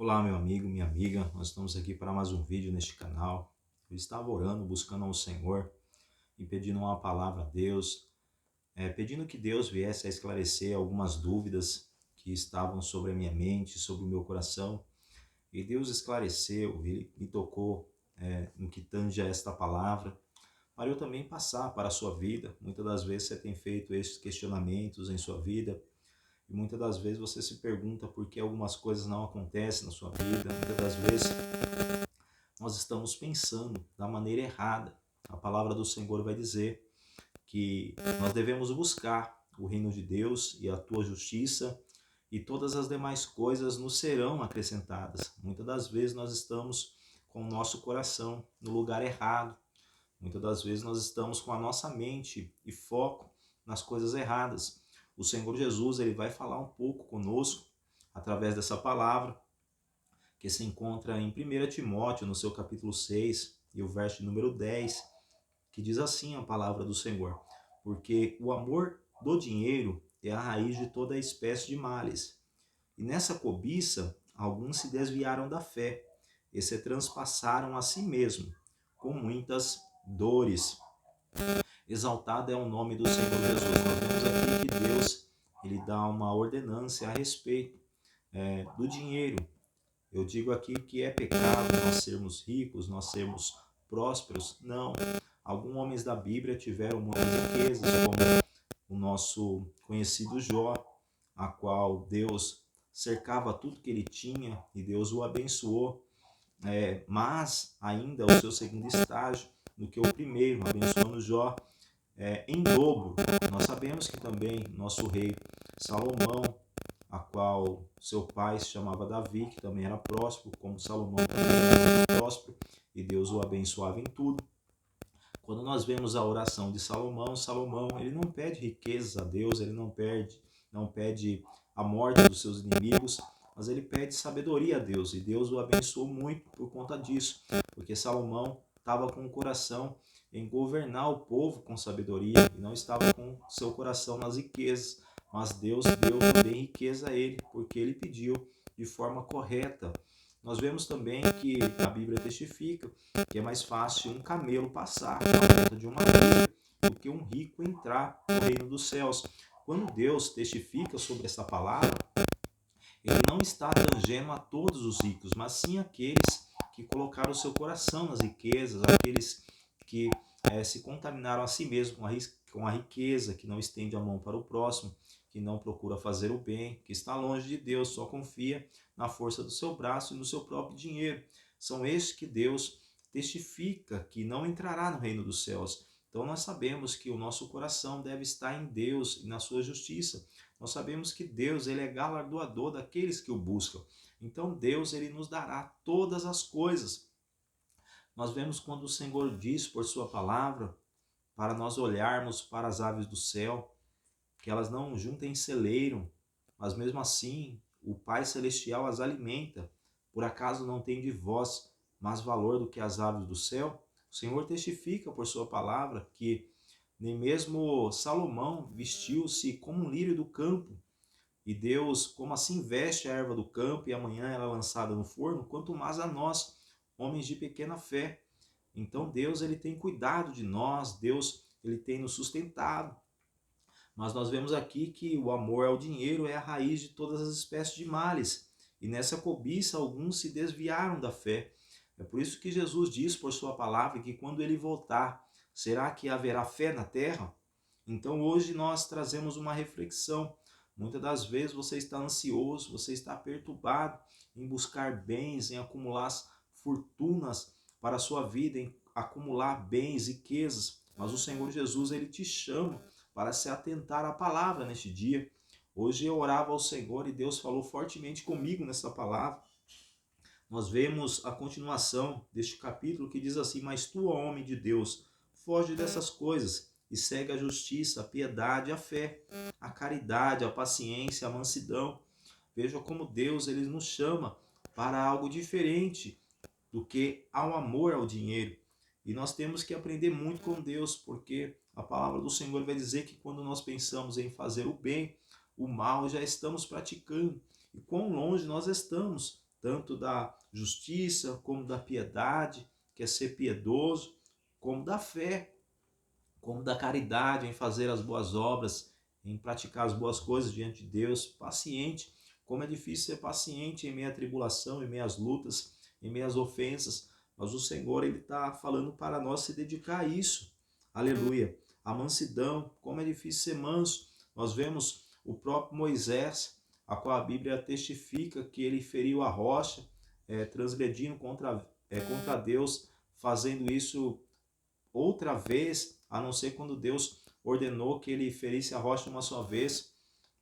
Olá, meu amigo, minha amiga, nós estamos aqui para mais um vídeo neste canal. Eu estava orando, buscando ao Senhor e pedindo uma palavra a Deus, pedindo que Deus viesse a esclarecer algumas dúvidas que estavam sobre a minha mente, sobre o meu coração. E Deus esclareceu, Ele me tocou no que tange a esta palavra, para eu também passar para a sua vida. Muitas das vezes você tem feito esses questionamentos em sua vida, e muitas das vezes você se pergunta por que algumas coisas não acontecem na sua vida. Muitas das vezes nós estamos pensando da maneira errada. A palavra do Senhor vai dizer que nós devemos buscar o reino de Deus e a tua justiça, e todas as demais coisas nos serão acrescentadas. Muitas das vezes nós estamos com o nosso coração no lugar errado. Muitas das vezes nós estamos com a nossa mente e foco nas coisas erradas. O Senhor Jesus, ele vai falar um pouco conosco através dessa palavra, que se encontra em 1 Timóteo, no seu capítulo 6, e o verso número 10, que diz assim a palavra do Senhor: porque o amor do dinheiro é a raiz de toda espécie de males. E nessa cobiça, alguns se desviaram da fé e se transpassaram a si mesmo, com muitas dores. Exaltado é o nome do Senhor Jesus. Nós vemos aqui que Deus ele dá uma ordenância a respeito do dinheiro. Eu digo aqui que é pecado nós sermos ricos, nós sermos prósperos. Não. Alguns homens da Bíblia tiveram muitas riquezas, como o nosso conhecido Jó, a qual Deus cercava tudo que ele tinha e Deus o abençoou. Mas ainda o seu segundo estágio do que o primeiro, abençoando Jó em dobro. Nós sabemos que também nosso rei Salomão, a qual seu pai se chamava Davi, que também era próspero, como Salomão também era próspero, e Deus o abençoava em tudo. Quando nós vemos a oração de Salomão, Salomão ele não pede riquezas a Deus, ele não pede a morte dos seus inimigos, mas ele pede sabedoria a Deus, e Deus o abençoou muito por conta disso, porque Salomão estava com o coração em governar o povo com sabedoria, e não estava com seu coração nas riquezas, mas Deus deu também riqueza a ele, porque ele pediu de forma correta. Nós vemos também que a Bíblia testifica que é mais fácil um camelo passar na ponta de uma agulha do que um rico entrar no reino dos céus. Quando Deus testifica sobre essa palavra, ele não está tangendo a todos os ricos, mas sim aqueles que colocaram o seu coração nas riquezas, aqueles que se contaminaram a si mesmo com a riqueza, que não estende a mão para o próximo, que não procura fazer o bem, que está longe de Deus, só confia na força do seu braço e no seu próprio dinheiro. São estes que Deus testifica que não entrará no reino dos céus. Então nós sabemos que o nosso coração deve estar em Deus e na sua justiça. Nós sabemos que Deus ele é galardoador daqueles que o buscam. Então Deus ele nos dará todas as coisas. Nós vemos quando o Senhor diz por sua palavra para nós olharmos para as aves do céu, que elas não juntem celeiro, mas mesmo assim o Pai Celestial as alimenta. Por acaso não tem de vós mais valor do que as aves do céu? O Senhor testifica por sua palavra que nem mesmo Salomão vestiu-se como um lírio do campo. E Deus, como assim veste a erva do campo e amanhã ela é lançada no forno, quanto mais a nós, homens de pequena fé. Então Deus ele tem cuidado de nós, Deus ele tem nos sustentado. Mas nós vemos aqui que o amor ao dinheiro é a raiz de todas as espécies de males. E nessa cobiça alguns se desviaram da fé. É por isso que Jesus diz por sua palavra que quando ele voltar, será que haverá fé na terra? Então hoje nós trazemos uma reflexão. Muitas das vezes você está ansioso, você está perturbado em buscar bens, em acumular fortunas para a sua vida, em acumular bens, riquezas. Mas o Senhor Jesus ele te chama para se atentar à palavra neste dia. Hoje eu orava ao Senhor e Deus falou fortemente comigo nessa palavra. Nós vemos a continuação deste capítulo que diz assim: mas tu, ó homem de Deus, foge dessas coisas e segue a justiça, a piedade, a fé, a caridade, a paciência, a mansidão. Veja como Deus ele nos chama para algo diferente do que ao amor ao dinheiro. E nós temos que aprender muito com Deus, porque a palavra do Senhor vai dizer que quando nós pensamos em fazer o bem, o mal já estamos praticando. E quão longe nós estamos tanto da justiça, como da piedade, que é ser piedoso, como da fé, como da caridade, em fazer as boas obras, em praticar as boas coisas diante de Deus, paciente. Como é difícil ser paciente em meio à tribulação, em meio às lutas, em meio às ofensas, mas o Senhor ele está falando para nós se dedicar a isso. Aleluia. A mansidão, como é difícil ser manso. Nós vemos o próprio Moisés, a qual a Bíblia testifica que ele feriu a rocha, transgredindo contra Deus, fazendo isso outra vez, a não ser quando Deus ordenou que ele ferisse a rocha uma só vez.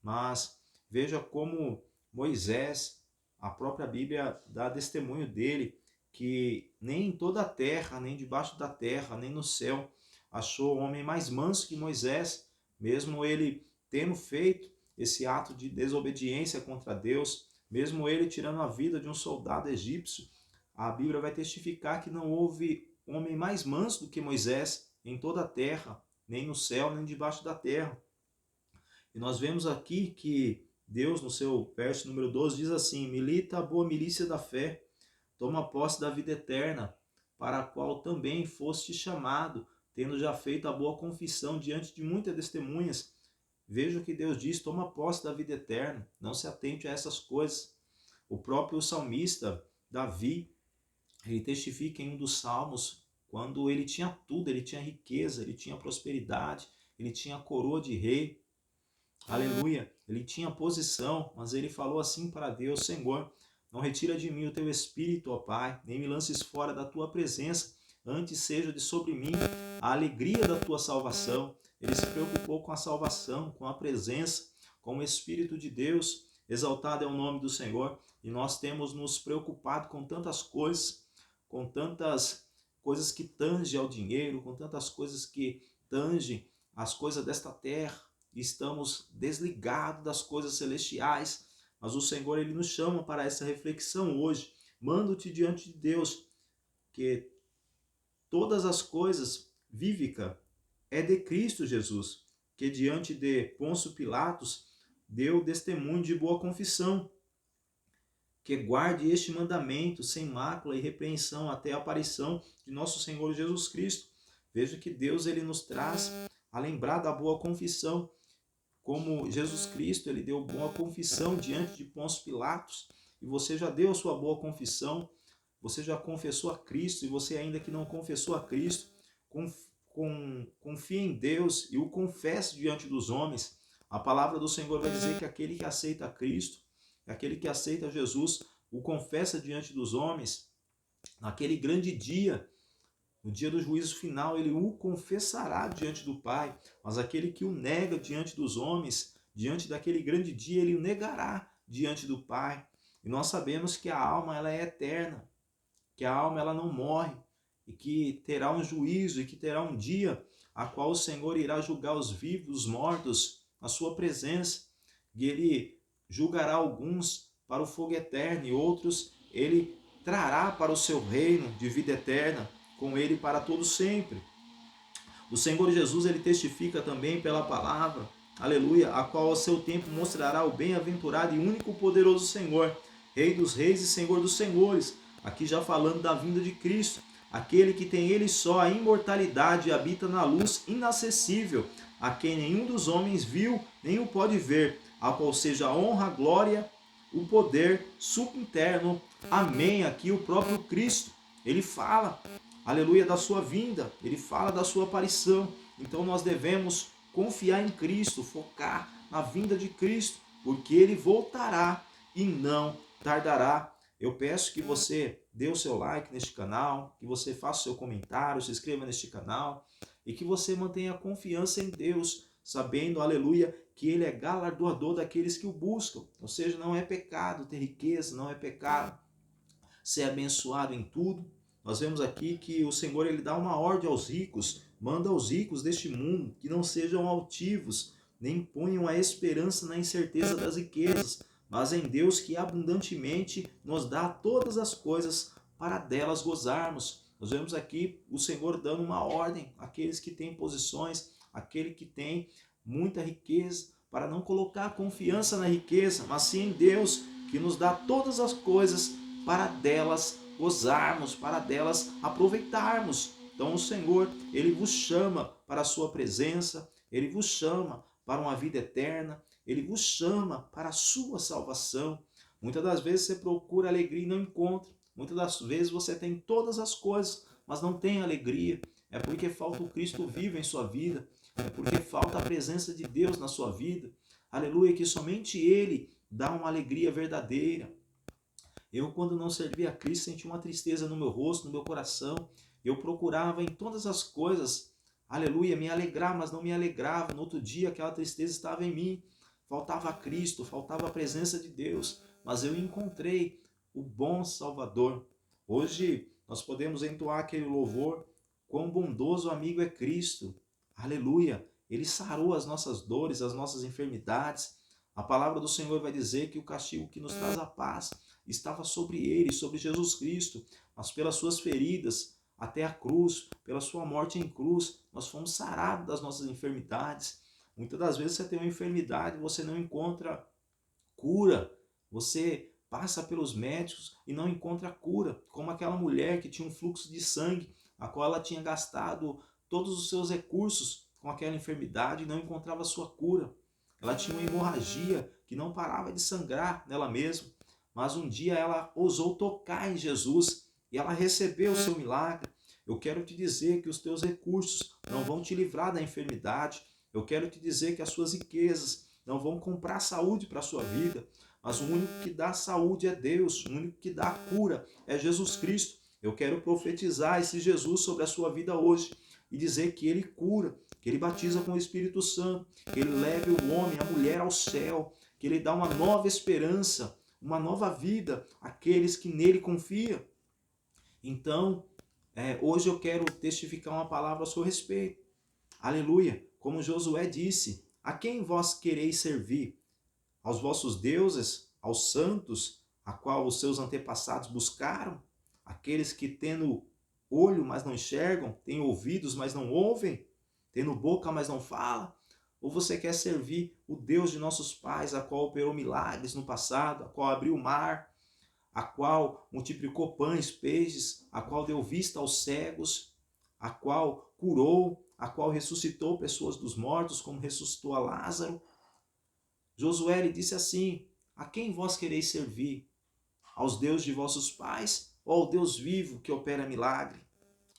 Mas veja como Moisés, a própria Bíblia dá testemunho dele, que nem em toda a terra, nem debaixo da terra, nem no céu, achou homem mais manso que Moisés, mesmo ele tendo feito esse ato de desobediência contra Deus, mesmo ele tirando a vida de um soldado egípcio. A Bíblia vai testificar que não houve homem mais manso do que Moisés em toda a terra, nem no céu, nem debaixo da terra. E nós vemos aqui que Deus, no seu verso número 12, diz assim: milita a boa milícia da fé, toma posse da vida eterna, para a qual também foste chamado, tendo já feito a boa confissão diante de muitas testemunhas. Veja o que Deus diz: toma posse da vida eterna, não se atente a essas coisas. O próprio salmista Davi, ele testifica em um dos salmos, quando ele tinha tudo, ele tinha riqueza, ele tinha prosperidade, ele tinha coroa de rei, aleluia, ele tinha posição, mas ele falou assim para Deus: Senhor, não retira de mim o teu espírito, ó Pai, nem me lances fora da tua presença, antes seja de sobre mim a alegria da tua salvação. Ele se preocupou com a salvação, com a presença, com o Espírito de Deus. Exaltado é o nome do Senhor. E nós temos nos preocupado com tantas coisas, com tantas coisas que tangem ao dinheiro, com tantas coisas que tangem as coisas desta terra. Estamos desligados das coisas celestiais, mas o Senhor ele nos chama para essa reflexão hoje. Mando-te diante de Deus que todas as coisas vívica é de Cristo Jesus, que diante de Pôncio Pilatos deu testemunho de boa confissão, que guarde este mandamento sem mácula e repreensão até a aparição de nosso Senhor Jesus Cristo. Veja que Deus ele nos traz a lembrar da boa confissão, como Jesus Cristo ele deu boa confissão diante de Pôncio Pilatos, e você já deu a sua boa confissão, você já confessou a Cristo, e você ainda que não confessou a Cristo, confie em Deus e o confesse diante dos homens. A palavra do Senhor vai dizer que aquele que aceita Cristo, aquele que aceita Jesus, o confessa diante dos homens, naquele grande dia, no dia do juízo final, ele o confessará diante do Pai, mas aquele que o nega diante dos homens, diante daquele grande dia, ele o negará diante do Pai. E nós sabemos que a alma ela é eterna, que a alma ela não morre, e que terá um juízo, e que terá um dia a qual o Senhor irá julgar os vivos, os mortos, na sua presença, e ele julgará alguns para o fogo eterno, e outros ele trará para o seu reino de vida eterna, com ele para todo sempre. O Senhor Jesus ele testifica também pela palavra, aleluia, a qual ao seu tempo mostrará o bem-aventurado e único poderoso Senhor, Rei dos reis e Senhor dos senhores, aqui já falando da vinda de Cristo, aquele que tem ele só a imortalidade e habita na luz inacessível, a quem nenhum dos homens viu, nem o pode ver, a qual seja a honra, a glória, o poder subinterno. Amém. Aqui o próprio Cristo, ele fala, aleluia, da sua vinda, ele fala da sua aparição. Então nós devemos confiar em Cristo, focar na vinda de Cristo, porque ele voltará e não tardará. Eu peço que você dê o seu like neste canal, que você faça o seu comentário, se inscreva neste canal e que você mantenha confiança em Deus, sabendo, aleluia, que ele é galardoador daqueles que o buscam. Ou seja, não é pecado ter riqueza, não é pecado ser abençoado em tudo. Nós vemos aqui que o Senhor ele dá uma ordem aos ricos, manda aos ricos deste mundo que não sejam altivos, nem ponham a esperança na incerteza das riquezas, mas em Deus que abundantemente nos dá todas as coisas para delas gozarmos. Nós vemos aqui o Senhor dando uma ordem àqueles que têm posições, àquele que tem muita riqueza, para não colocar confiança na riqueza, mas sim em Deus, que nos dá todas as coisas para delas gozarmos, para delas aproveitarmos. Então o Senhor, Ele vos chama para a sua presença, Ele vos chama para uma vida eterna, Ele vos chama para a sua salvação. Muitas das vezes você procura alegria e não encontra. Muitas das vezes você tem todas as coisas, mas não tem alegria. É porque falta o Cristo vivo em sua vida. É porque falta a presença de Deus na sua vida. Aleluia, que somente Ele dá uma alegria verdadeira. Eu, quando não servia a Cristo, sentia uma tristeza no meu rosto, no meu coração. Eu procurava em todas as coisas, aleluia, me alegrar, mas não me alegrava. No outro dia, aquela tristeza estava em mim. Faltava Cristo, faltava a presença de Deus. Mas eu encontrei o bom Salvador. Hoje, nós podemos entoar aquele louvor: quão bondoso amigo é Cristo. Aleluia! Ele sarou as nossas dores, as nossas enfermidades. A palavra do Senhor vai dizer que o castigo que nos traz a paz estava sobre ele, sobre Jesus Cristo, mas pelas suas feridas até a cruz, pela sua morte em cruz, nós fomos sarados das nossas enfermidades. Muitas das vezes você tem uma enfermidade, você não encontra cura, você passa pelos médicos e não encontra cura, como aquela mulher que tinha um fluxo de sangue, a qual ela tinha gastado todos os seus recursos com aquela enfermidade e não encontrava sua cura. Ela tinha uma hemorragia que não parava de sangrar nela mesma, mas um dia ela ousou tocar em Jesus e ela recebeu o seu milagre. Eu quero te dizer que os teus recursos não vão te livrar da enfermidade. Eu quero te dizer que as suas riquezas não vão comprar saúde para a sua vida, mas o único que dá saúde é Deus, o único que dá a cura é Jesus Cristo. Eu quero profetizar esse Jesus sobre a sua vida hoje e dizer que Ele cura, que Ele batiza com o Espírito Santo, que Ele leve o homem, a mulher ao céu, que Ele dá uma nova esperança, uma nova vida àqueles que nele confiam. Então, hoje eu quero testificar uma palavra a seu respeito. Aleluia! Como Josué disse: a quem vós quereis servir? Aos vossos deuses, aos santos, a qual os seus antepassados buscaram? Aqueles que tendo olho, mas não enxergam, têm ouvidos, mas não ouvem, tendo boca, mas não falam? Ou você quer servir o Deus de nossos pais, a qual operou milagres no passado, a qual abriu o mar, a qual multiplicou pães, peixes, a qual deu vista aos cegos, a qual curou, a qual ressuscitou pessoas dos mortos, como ressuscitou a Lázaro? Josué lhe disse assim: a quem vós quereis servir? Aos deuses de vossos pais ou ao Deus vivo que opera milagre?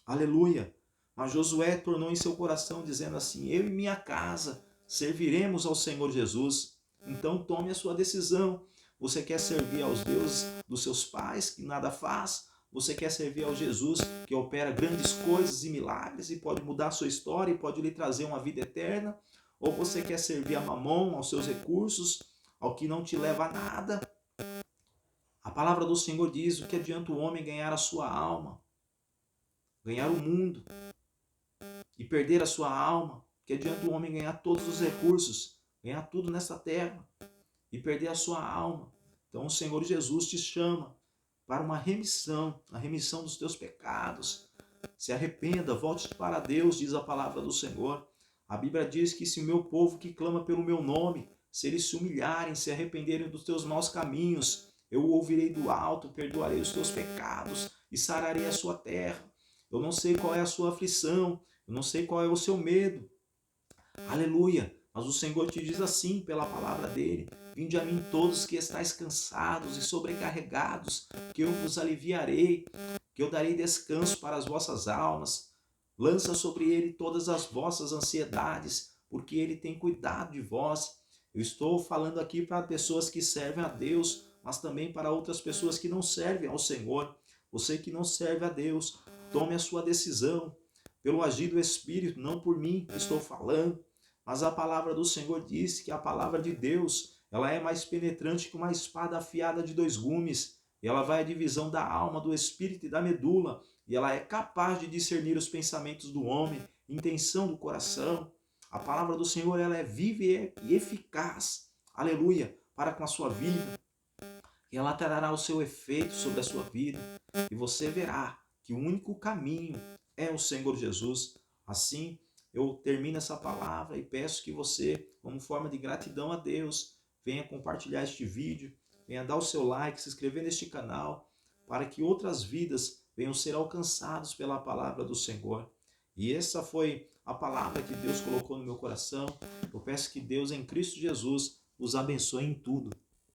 Aleluia! Mas Josué tornou em seu coração dizendo assim: eu e minha casa serviremos ao Senhor Jesus. Então tome a sua decisão. Você quer servir aos deuses dos seus pais, que nada faz? Você quer servir ao Jesus, que opera grandes coisas e milagres e pode mudar a sua história e pode lhe trazer uma vida eterna? Ou você quer servir a Mamon, aos seus recursos, ao que não te leva a nada? A palavra do Senhor diz: o que adianta o homem ganhar a sua alma, ganhar o mundo e perder a sua alma? Que adianta o homem ganhar todos os recursos, ganhar tudo nessa terra e perder a sua alma? Então o Senhor Jesus te chama para uma remissão, a remissão dos teus pecados. Se arrependa, volte para Deus, diz a palavra do Senhor. A Bíblia diz que se o meu povo que clama pelo meu nome, se eles se humilharem, se arrependerem dos teus maus caminhos, eu o ouvirei do alto, perdoarei os teus pecados e sararei a sua terra. Eu não sei qual é a sua aflição, eu não sei qual é o seu medo. Aleluia! Mas o Senhor te diz assim pela palavra dele: vinde a mim todos que estáis cansados e sobrecarregados, que eu vos aliviarei, que eu darei descanso para as vossas almas. Lança sobre ele todas as vossas ansiedades, porque ele tem cuidado de vós. Eu estou falando aqui para pessoas que servem a Deus, mas também para outras pessoas que não servem ao Senhor. Você que não serve a Deus, tome a sua decisão pelo agir do Espírito, não por mim que estou falando. Mas a palavra do Senhor diz que a palavra de Deus, ela é mais penetrante que uma espada afiada de 2 gumes. E ela vai à divisão da alma, do espírito e da medula. E ela é capaz de discernir os pensamentos do homem, intenção do coração. A palavra do Senhor, ela é viva e eficaz. Aleluia! Para com a sua vida. E ela trará o seu efeito sobre a sua vida. E você verá que o único caminho é o Senhor Jesus. Assim, eu termino essa palavra e peço que você, como forma de gratidão a Deus, venha compartilhar este vídeo, venha dar o seu like, se inscrever neste canal, para que outras vidas venham ser alcançadas pela palavra do Senhor. E essa foi a palavra que Deus colocou no meu coração. Eu peço que Deus, em Cristo Jesus, os abençoe em tudo.